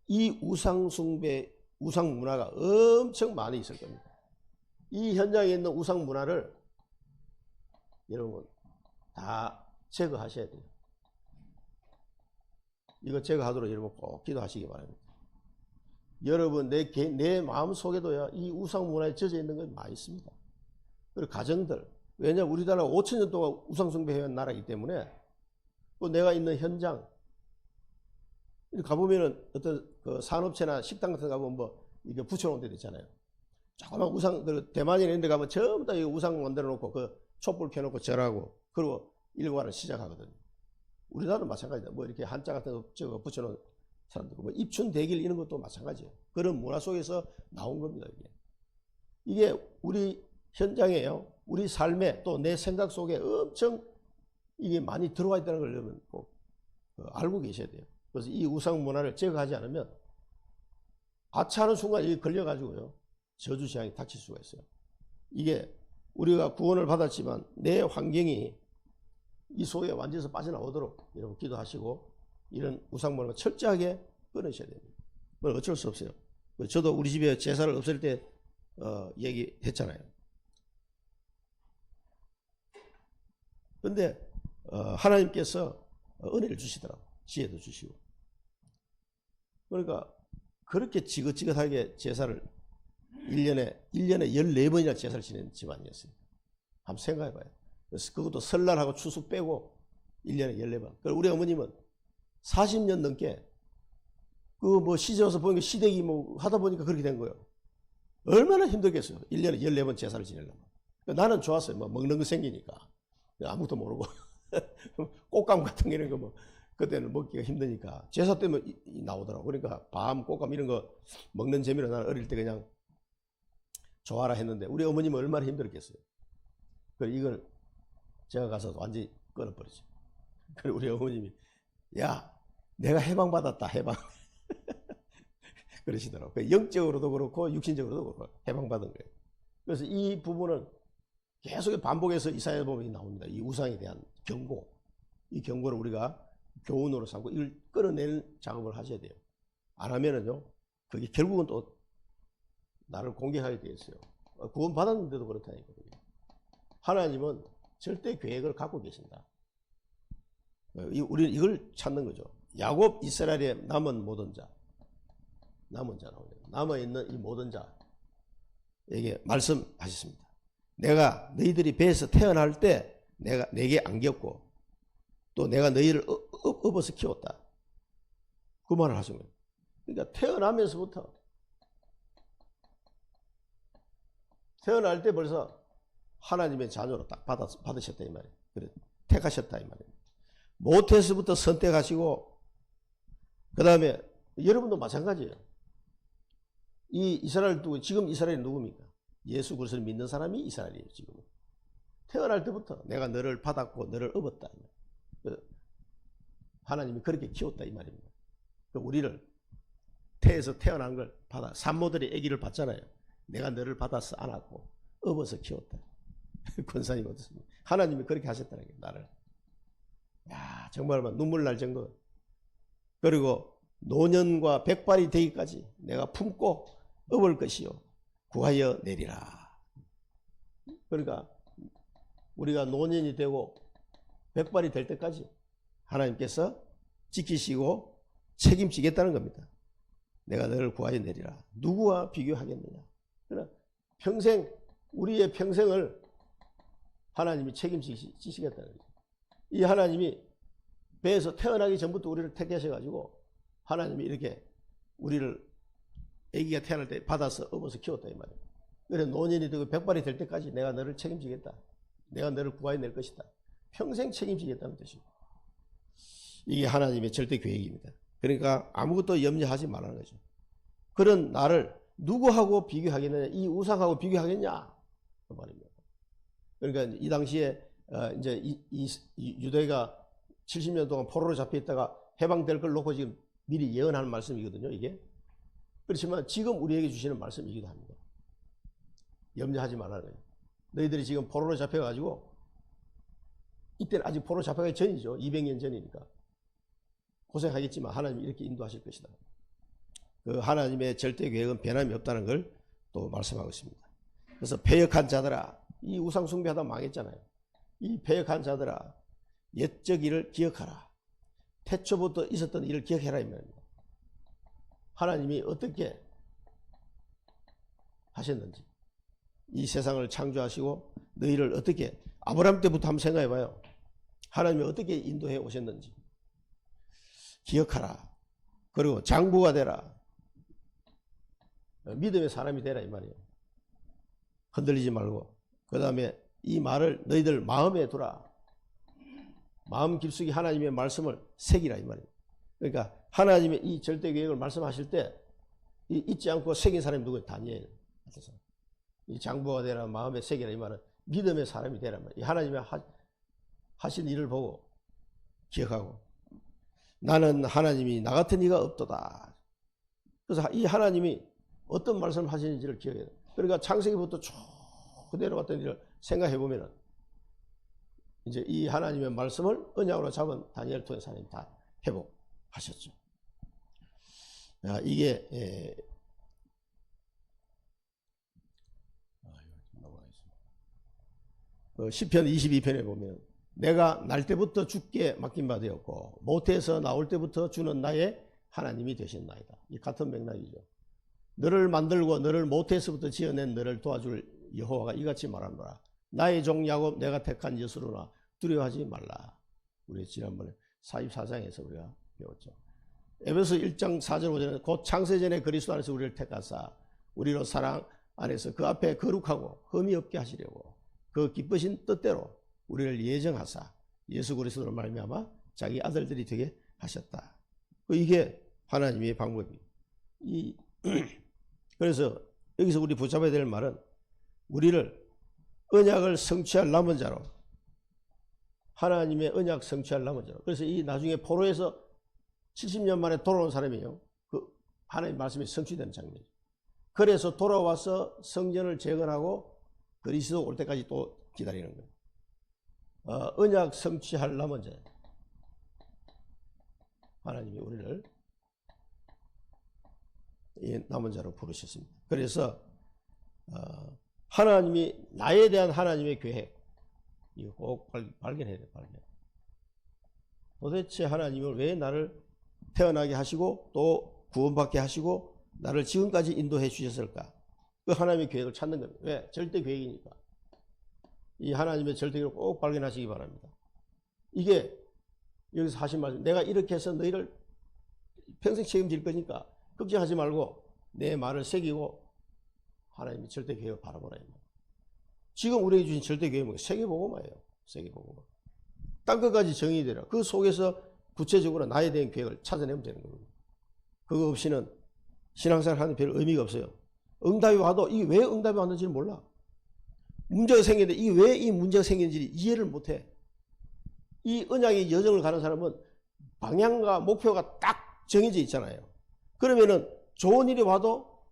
이 우상 숭배, 우상 문화가 엄청 많이 있을 겁니다. 이 현장에 있는 우상 문화를 여러분 다 제거하셔야 돼요. 이거 제거하도록 여러분 꼭 기도하시기 바랍니다. 여러분 내 마음 속에도요, 이 우상 문화에 젖어 있는 건 많이 있습니다. 그리고 가정들, 왜냐하면 우리나라가 5,000년 동안 우상 숭배해온 나라이기 때문에, 또 내가 있는 현장 가보면은 어떤 그 산업체나 식당 같은 데 가보면 뭐 이게 붙여놓은 데도 있잖아요. 조그만 우상, 그 대만이나 이런 데 가면 전부 다 우상 만들어 놓고 그 촛불 켜놓고 절하고 그리고 일과를 시작하거든요. 우리나라도 마찬가지다. 뭐 이렇게 한자 같은 거 저거 붙여놓은 사람들, 뭐 입춘 대길 이런 것도 마찬가지예요. 그런 문화 속에서 나온 겁니다. 이게 우리 현장에요, 우리 삶에 또 내 생각 속에 엄청 이게 많이 들어와 있다는 걸 여러분 꼭 알고 계셔야 돼요. 그래서 이 우상 문화를 제거하지 않으면 아차하는 순간 이게 걸려가지고요, 저주 재앙이 닥칠 수가 있어요. 이게 우리가 구원을 받았지만 내 환경이 이 속에 완전히 빠져나오도록 여러분 기도하시고 이런 우상물을 철저하게 끊으셔야 됩니다. 어쩔 수 없어요. 저도 우리 집에 제사를 없앨 때 얘기했잖아요. 그런데 하나님께서 은혜를 주시더라고. 지혜도 주시고. 그러니까 그렇게 지긋지긋하게 제사를 1년에 14번이나 제사를 지내는 집안이었어요. 한번 생각해 봐요. 그래서 그것도 설날하고 추수 빼고 1년에 14번. 우리 어머님은 40년 넘게 시집와서 보니까 시댁이 하다 보니까 그렇게 된 거예요. 얼마나 힘들겠어요. 1년에 14번 제사를 지내려면. 나는 좋았어요. 먹는 거 생기니까. 아무것도 모르고. 꽃감 같은 거 이런 거 그때는 먹기가 힘드니까. 제사 때문에 나오더라고. 그러니까 밤, 꽃감 이런 거 먹는 재미로 나는 어릴 때 그냥 좋아라 했는데 우리 어머님은 얼마나 힘들었겠어요. 그래서 이걸 제가 가서 완전히 끊어버리죠. 그리고 우리 어머님이 야 내가 해방받았다 해방. 그러시더라고요. 영적으로도 그렇고 육신적으로도 그렇고 해방받은 거예요. 그래서 이 부분은 계속 반복해서 이사야 보면 나옵니다. 이 우상에 대한 경고. 이 경고를 우리가 교훈으로 삼고 이걸 끌어내는 작업을 하셔야 돼요. 안 하면은요, 그게 결국은 또 나를 공격하게 되어 있어요. 구원 받았는데도 그렇다니까요. 하나님은 절대 계획을 갖고 계신다. 우리는 이걸 찾는 거죠. 야곱 이스라엘의 남은 모든 자. 남은 자 나오네요. 남아있는 이 모든 자에게 말씀하셨습니다. 내가 너희들이 배에서 태어날 때 내게 안겼고 또 내가 너희를 업어서 키웠다. 그 말을 하신 거예요. 그러니까 태어나면서부터 태어날 때 벌써 하나님의 자녀로 딱 받으셨다 이 말이에요. 그래, 택하셨다 이 말이에요. 모태에서부터 선택하시고 그 다음에 여러분도 마찬가지예요. 이 이스라엘 지금 이스라엘이 누굽니까? 예수 그리스도를 믿는 사람이 이스라엘이에요. 지금 태어날 때부터 내가 너를 받았고 너를 업었다. 하나님이 그렇게 키웠다 이 말입니다. 우리를 태에서 태어난 걸 받아 산모들이 아기를 받잖아요. 내가 너를 받아서 안았고 업어서 키웠다. 권사님 어떻습니까? 하나님이 그렇게 하셨다는 거예요. 나를. 야 정말 눈물 날 정도. 그리고 노년과 백발이 되기까지 내가 품고 업을 것이요 구하여 내리라. 그러니까 우리가 노년이 되고 백발이 될 때까지 하나님께서 지키시고 책임지겠다는 겁니다. 내가 너를 구하여 내리라. 누구와 비교하겠느냐. 그러나 평생 우리의 평생을 하나님이 책임지시겠다는 거죠. 이 하나님이 배에서 태어나기 전부터 우리를 택하셔가지고 하나님이 이렇게 우리를 아기가 태어날 때 받아서 업어서 키웠다 이 말이에요. 그래 노년이 되고 백발이 될 때까지 내가 너를 책임지겠다. 내가 너를 구하여 낼 것이다. 평생 책임지겠다는 뜻이고 이게 하나님의 절대 계획입니다. 그러니까 아무것도 염려하지 말라는 거죠. 그런 나를 누구하고 비교하겠느냐? 이 우상하고 비교하겠냐? 그 말입니다. 그러니까 이 당시에 이제 이 유대가 70년 동안 포로로 잡혀 있다가 해방될 걸 놓고 지금 미리 예언하는 말씀이거든요, 이게. 그렇지만 지금 우리에게 주시는 말씀이기도 합니다. 염려하지 말라는 거예요. 너희들이 지금 포로로 잡혀가지고 이때는 아직 포로로 잡혀가기 전이죠. 200년 전이니까. 고생하겠지만 하나님이 이렇게 인도하실 것이다. 그 하나님의 절대 계획은 변함이 없다는 걸 또 말씀하고 있습니다. 그래서 패역한 자들아, 이 우상 숭배하다 망했잖아요. 이 패역한 자들아, 옛적 일을 기억하라. 태초부터 있었던 일을 기억해라 이 말입니다. 하나님이 어떻게 하셨는지, 이 세상을 창조하시고 너희를 어떻게 아브라함 때부터 한번 생각해 봐요. 하나님이 어떻게 인도해 오셨는지 기억하라. 그리고 장부가 되라. 믿음의 사람이 되라 이 말이에요. 흔들리지 말고. 그 다음에 이 말을 너희들 마음에 두라. 마음 깊숙이 하나님의 말씀을 새기라 이 말이에요. 그러니까 하나님의 이 절대 계획을 말씀하실 때 잊지 않고 새긴 사람이 누구예요? 다니엘. 이 장부가 되라, 마음에 새기라 이 말은 믿음의 사람이 되라 말이에요. 하나님의 하신 일을 보고 기억하고 나는 하나님이 나 같은 이가 없도다. 그래서 이 하나님이 어떤 말씀을 하시는지를 기억해야 돼요. 그러니까 창세기부터 쭉 내려왔던 일을 생각해 보면은 이제 이 하나님의 말씀을 언약으로 잡은 다니엘을 통해서 하나님 다 회복하셨죠. 이게 시편 22편에 보면 내가 날 때부터 주께 맡긴 바 되었고 모태에서 나올 때부터 주는 나의 하나님이 되셨나이다. 이 같은 맥락이죠. 너를 만들고 너를 모태에서부터 지어낸 너를 도와줄 여호와가 이같이 말하노라. 나의 종 야곱 내가 택한 여수로나 두려워하지 말라. 우리 지난번에 44장에서 우리가 배웠죠. 에베소 1장 4절 5절에 곧 창세전에 그리스도 안에서 우리를 택하사 우리로 사랑 안에서 그 앞에 거룩하고 흠이 없게 하시려고 그 기쁘신 뜻대로 우리를 예정하사 예수 그리스도로 말미암아 자기 아들들이 되게 하셨다. 이게 하나님의 방법이에요. 그래서 여기서 우리 붙잡아야 될 말은 우리를 언약을 성취할 남은 자로, 하나님의 언약 성취할 남은 자로. 그래서 이 나중에 포로에서 70년 만에 돌아온 사람이에요. 그 하나님 말씀이 성취되는 장면이죠. 그래서 돌아와서 성전을 재건하고 그리스도 올 때까지 또 기다리는 거예요. 언약 성취할 남은 자. 하나님이 우리를 이 남은 자로 부르셨습니다. 그래서 하나님이 나에 대한 하나님의 계획, 이거 꼭 발견해야 돼요. 발견. 도대체 하나님은 왜 나를 태어나게 하시고 또 구원받게 하시고 나를 지금까지 인도해 주셨을까? 그 하나님의 계획을 찾는 겁니다. 왜? 절대 계획이니까. 이 하나님의 절대 계획을 꼭 발견하시기 바랍니다. 이게 여기서 하신 말씀, 내가 이렇게 해서 너희를 평생 책임질 거니까 걱정하지 말고 내 말을 새기고 하나님의 절대 계획을 바라보라. 지금 우리에게 주신 절대 계획은 뭐예요? 세계복음화예요. 세계복음화. 땅 끝까지 정의되라. 그 속에서 구체적으로 나에 대한 계획을 찾아내면 되는 겁니다. 그거 없이는 신앙생활 하는 별 의미가 없어요. 응답이 와도 이게 왜 응답이 왔는지를 몰라. 문제가 생겼는데 이게 왜 이 문제가 생겼는지 이해를 못해. 이 언약의 여정을 가는 사람은 방향과 목표가 딱 정해져 있잖아요. 그러면은 좋은 일이 와도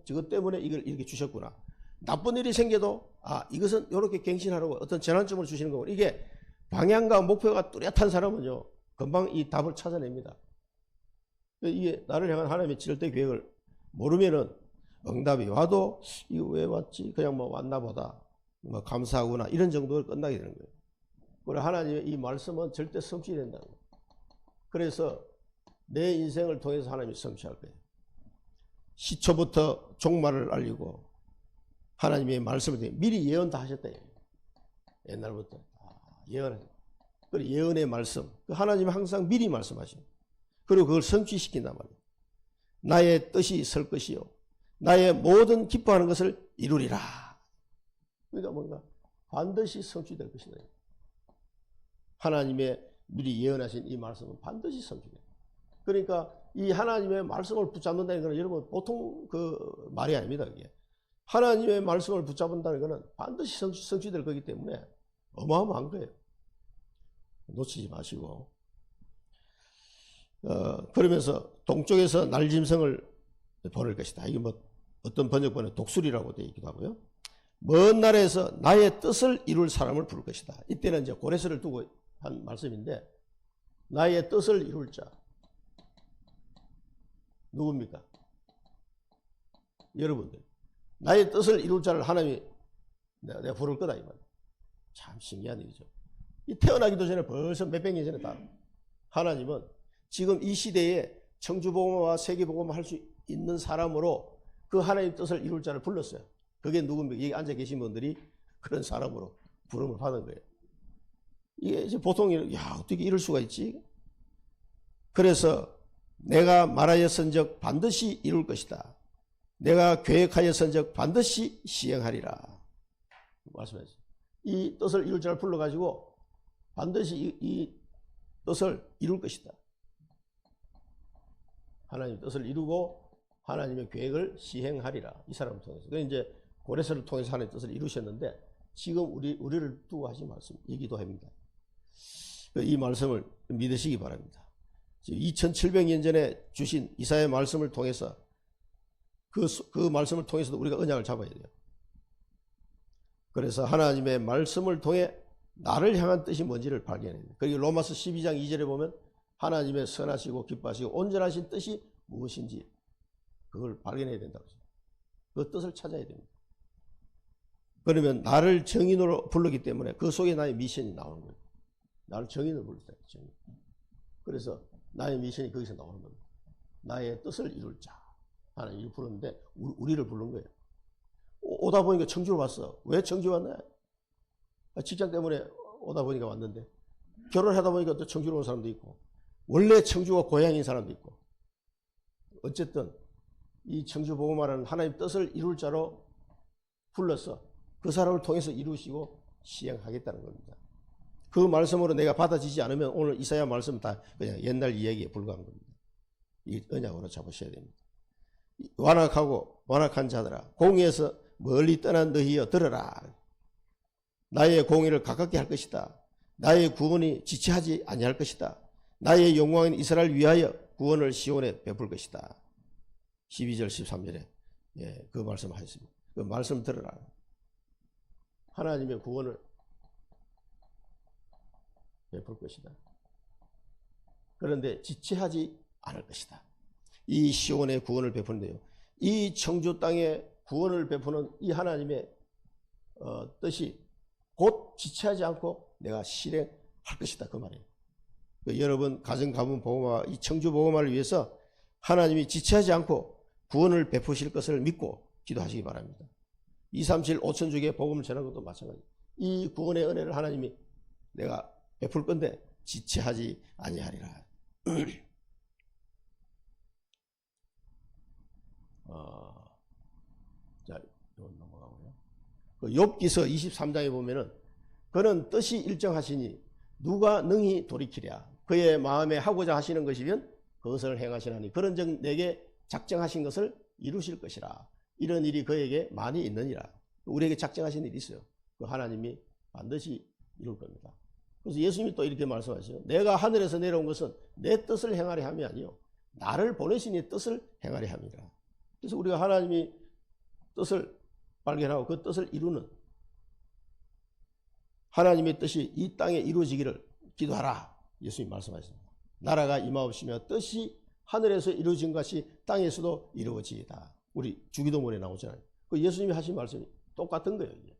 저것 때문에 이걸 이렇게 주셨구나. 나쁜 일이 생겨도 이것은 이렇게 갱신하라고 어떤 전환점을 주시는 거고, 이게 방향과 목표가 뚜렷한 사람은요 금방 이 답을 찾아냅니다. 이게 나를 향한 하나님의 절대 계획을 모르면은 응답이 와도 이거 왜 왔지? 그냥 뭐 왔나 보다. 뭐 감사하구나. 이런 정도로 끝나게 되는 거예요. 그리고 하나님의 이 말씀은 절대 성취된다는 거예요. 그래서 내 인생을 통해서 하나님이 성취할 거예요. 시초부터 종말을 알리고 하나님의 말씀을 미리 예언 다 하셨다. 옛날부터 예언하셨다. 그리고 예언의 말씀, 하나님은 항상 미리 말씀하시고 그리고 그걸 성취시킨단 말이에요. 나의 뜻이 설 것이요 나의 모든 기뻐하는 것을 이루리라. 그러니까 뭔가 반드시 성취될 것이다. 하나님의 미리 예언하신 이 말씀은 반드시 성취돼요. 그러니까 이 하나님의 말씀을 붙잡는다는 것은 여러분 보통 그 말이 아닙니다. 이게. 하나님의 말씀을 붙잡는다는 것은 반드시 성취될 거기 때문에 어마어마한 거예요. 놓치지 마시고. 그러면서 동쪽에서 날짐승을 보낼 것이다. 이게 뭐 어떤 번역본에 독수리라고 되어 있기도 하고요. 먼 나라에서 나의 뜻을 이룰 사람을 부를 것이다. 이때는 이제 고레스를 두고 한 말씀인데, 나의 뜻을 이룰 자 누굽니까? 여러분들. 나의 뜻을 이룰 자를 하나님이 내가 부를 거다 이 말이에요. 참 신기한 일이죠. 이 태어나기도 전에 벌써 몇백 년 전에 다 하나님은 지금 이 시대에 청주복음과 세계복음을 할 수 있는 사람으로 그 하나님의 뜻을 이룰 자를 불렀어요. 그게 누굽니까? 여기 앉아 계신 분들이 그런 사람으로 부름을 받은 거예요. 이게 이제 보통 어떻게 이럴 수가 있지? 그래서 내가 말하였은즉 반드시 이룰 것이다. 내가 계획하였은즉 반드시 시행하리라. 말씀하셨어요. 이 뜻을 이룰 자를 불러가지고 반드시 이 뜻을 이룰 것이다. 하나님의 뜻을 이루고 하나님의 계획을 시행하리라. 이 사람을 통해서. 그래서 이제 고레스를 통해서 하나님의 뜻을 이루셨는데 지금 우리를 두고 하신 말씀이기도 합니다. 이 말씀을 믿으시기 바랍니다. 2700년 전에 주신 이사야의 말씀을 통해서 그 말씀을 통해서도 우리가 언약을 잡아야 돼요. 그래서 하나님의 말씀을 통해 나를 향한 뜻이 뭔지를 발견해야 돼요. 그리고 로마서 12장 2절에 보면 하나님의 선하시고 기뻐하시고 온전하신 뜻이 무엇인지 그걸 발견해야 된다고 했어요. 그 뜻을 찾아야 됩니다. 그러면 나를 정인으로 부르기 때문에 그 속에 나의 미션이 나오는 거예요. 나를 정인으로 부르다. 정인. 그래서 나의 미션이 거기서 나오는 겁니다. 나의 뜻을 이룰 자. 하나님이 부르는데 우리를 부른 거예요. 오다 보니까 청주로 왔어. 왜 청주 왔나? 직장 때문에 오다 보니까 왔는데 결혼하다 보니까 또 청주로 온 사람도 있고 원래 청주가 고향인 사람도 있고 어쨌든 이 청주 복음화라는 하나님 뜻을 이룰 자로 불러서 그 사람을 통해서 이루시고 시행하겠다는 겁니다. 그 말씀으로 내가 받아지지 않으면 오늘 이사야 말씀은 다 그냥 옛날 이야기에 불과한 겁니다. 이 언약으로 잡으셔야 됩니다. 완악하고 완악한 자들아 공의에서 멀리 떠난 너희여 들으라. 나의 공의를 가깝게 할 것이다. 나의 구원이 지체하지 아니할 것이다. 나의 영광인 이스라엘 위하여 구원을 시온에 베풀 것이다. 12절 13절에 그 말씀하셨습니다. 그 말씀 들으라. 하나님의 구원을 베풀 것이다. 그런데 지체하지 않을 것이다. 이 시온의 구원을 베푸는데요. 이 청주 땅에 구원을 베푸는 이 하나님의 뜻이 곧 지체하지 않고 내가 실행할 것이다. 그 말이에요. 여러분 가정 가문 복음화 이 청주 복음화를 위해서 하나님이 지체하지 않고 구원을 베푸실 것을 믿고 기도하시기 바랍니다. 237 5천족의 복음을 전한 것도 마찬가지입니다. 이 구원의 은혜를 하나님이 내가 베풀 건데 지체하지 아니하리라. 자, 이건 넘어가고요. 그 욥기서 23장에 보면은 그는 뜻이 일정하시니 누가 능히 돌이키랴. 그의 마음에 하고자 하시는 것이면 그것을 행하시나니 그런즉 내게 작정하신 것을 이루실 것이라. 이런 일이 그에게 많이 있느니라. 우리에게 작정하신 일이 있어요. 그 하나님이 반드시 이룰 겁니다. 그래서 예수님이 또 이렇게 말씀하시죠. 내가 하늘에서 내려온 것은 내 뜻을 행하려 함이 아니요 나를 보내신 이의 뜻을 행하려 함이라. 그래서 우리가 하나님이 뜻을 발견하고 그 뜻을 이루는 하나님의 뜻이 이 땅에 이루어지기를 기도하라. 예수님이 말씀하셨습니다. 나라가 임하옵시며 뜻이 하늘에서 이루어진 것이 땅에서도 이루어지이다. 우리 주기도문에 나오잖아요. 그 예수님이 하신 말씀이 똑같은 거예요. 이게.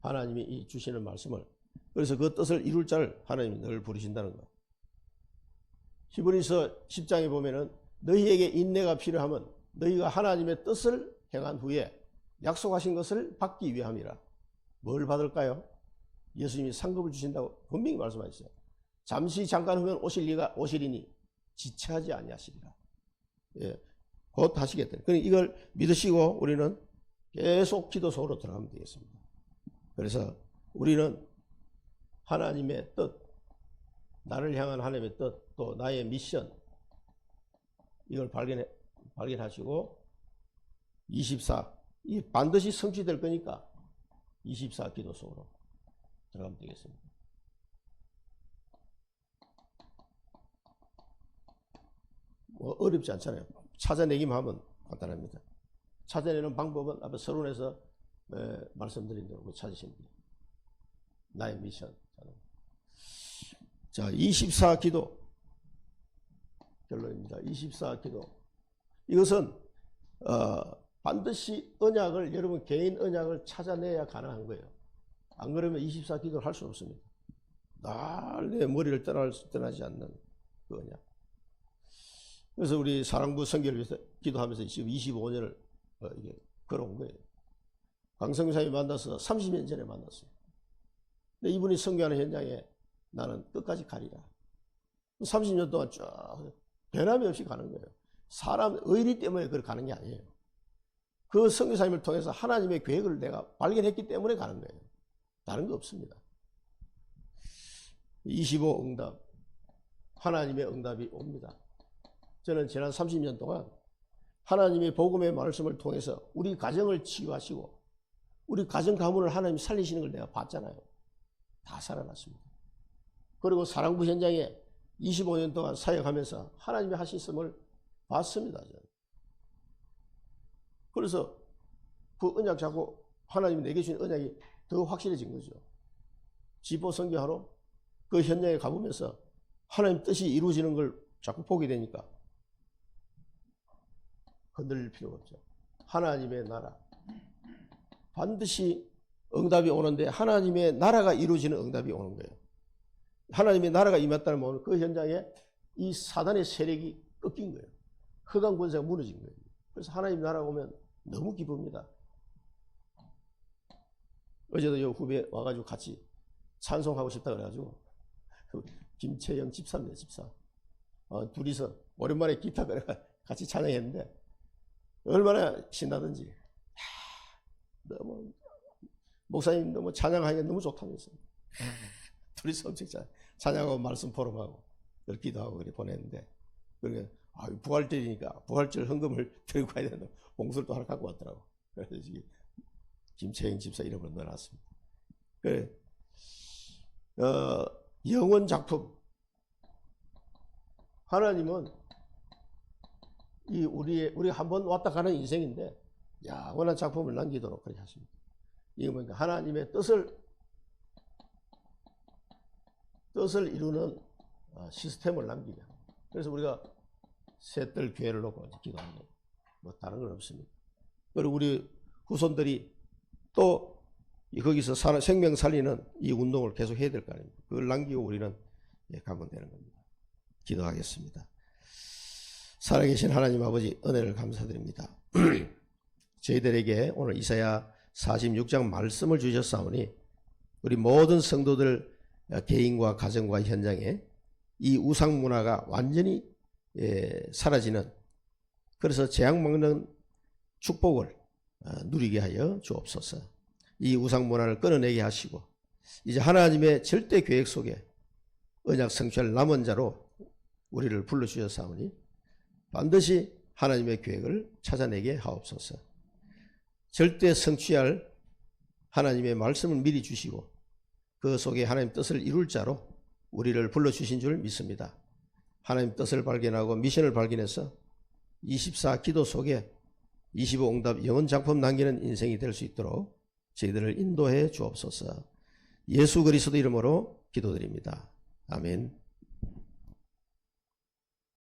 하나님이 이 주시는 말씀을. 그래서 그 뜻을 이룰 자를 하나님이 늘 부르신다는 거. 히브리서 10장에 보면은 너희에게 인내가 필요하면 너희가 하나님의 뜻을 행한 후에 약속하신 것을 받기 위함이라. 뭘 받을까요? 예수님이 상급을 주신다고 분명히 말씀하셨어요. 잠시 잠깐 후면 오시리니 지체하지 아니하시리라. 예, 곧 하시겠다. 그러니까 이걸 믿으시고 우리는 계속 기도 속으로 들어가면 되겠습니다. 그래서 우리는 하나님의 뜻, 나를 향한 하나님의 뜻, 또 나의 미션 이걸 발견하시고 24, 이 반드시 성취될 거니까 24 기도 속으로 들어가면 되겠습니다. 뭐 어렵지 않잖아요. 찾아내기만 하면 간단합니다. 찾아내는 방법은 앞에 서론에서 말씀드린 대로 찾으시면 돼요. 나의 미션. 자, 24 기도 결론입니다. 24 기도. 이것은 반드시 언약을 여러분 개인 언약을 찾아내야 가능한 거예요. 안 그러면 24 기도를 할 수 없습니다. 날 내 머리를 떠나지 않는 그 언약. 그래서 우리 사랑부 선교를 위해서 기도하면서 지금 25년을 이게 걸어온 거예요. 강성사님이 만나서 30년 전에 만났어요. 근데 이분이 선교하는 현장에 나는 끝까지 가리라. 30년 동안 쭉 변함이 없이 가는 거예요. 사람 의리 때문에 그걸 가는 게 아니에요. 그 선교사님을 통해서 하나님의 계획을 내가 발견했기 때문에 가는 거예요. 다른 거 없습니다. 25 응답. 하나님의 응답이 옵니다. 저는 지난 30년 동안 하나님의 복음의 말씀을 통해서 우리 가정을 치유하시고 우리 가정 가문을 하나님 살리시는 걸 내가 봤잖아요. 다 살아났습니다. 그리고 사랑부 현장에 25년 동안 사역하면서 하나님의 하셨음을 봤습니다. 저는. 그래서 그 언약 잡고 하나님이 내게 주신 언약이 더 확실해진 거죠. 지보 선교하러 그 현장에 가보면서 하나님 뜻이 이루어지는 걸 자꾸 보게 되니까 흔들릴 필요가 없죠. 하나님의 나라. 반드시 응답이 오는데 하나님의 나라가 이루어지는 응답이 오는 거예요. 하나님의 나라가 임했다는 말은 그 현장에 이 사단의 세력이 꺾인 거예요. 흑암 권세가 무너진 거예요. 그래서 하나님 나라가 오면 너무 기쁩니다. 어제도 요 후배 와가지고 같이 찬송하고 싶다 그래가지고 김채영 집사입니다. 집사. 둘이서 오랜만에 기타 그래 같이 찬양했는데 얼마나 신나든지. 너무 목사님 너무 찬양하기가 너무 좋다면서 둘이서 엄청 찬양하고 말씀 포럼하고 기도하고 그래 보냈는데 그러니까 부활절이니까 부활절 헌금을 들고 가야 된다. 봉수를 또 하나 갖고 왔더라고. 그래서 김채영 집사 이름을 넣어놨습니다. 그래 영원 작품. 하나님은 우리가 한번 왔다 가는 인생인데 영원한 작품을 남기도록 그렇게 하십니다. 이거 보니까 하나님의 뜻을 이루는 시스템을 남기냐. 그래서 우리가 새뜰 교회를 놓고 기도하는 거예요. 뭐 다른 건 없습니다. 그리고 우리 후손들이 또 거기서 생명 살리는 이 운동을 계속 해야 될 거 아닙니까? 그걸 남기고 우리는 가면 되는 겁니다. 기도하겠습니다. 살아계신 하나님 아버지 은혜를 감사드립니다. 저희들에게 오늘 이사야 46장 말씀을 주셨사오니 우리 모든 성도들 개인과 가정과 현장에 이 우상 문화가 완전히 사라지는, 그래서 재앙 막는 축복을 누리게 하여 주옵소서. 이 우상 문화를 끊어내게 하시고 이제 하나님의 절대 계획 속에 언약 성취할 남은 자로 우리를 불러주셨사오니 반드시 하나님의 계획을 찾아내게 하옵소서. 절대 성취할 하나님의 말씀을 미리 주시고 그 속에 하나님 뜻을 이룰 자로 우리를 불러주신 줄 믿습니다. 하나님 뜻을 발견하고 미션을 발견해서 24 기도 속에 25 응답 영원 작품 남기는 인생이 될 수 있도록 저희들을 인도해 주옵소서. 예수 그리스도 이름으로 기도드립니다. 아멘.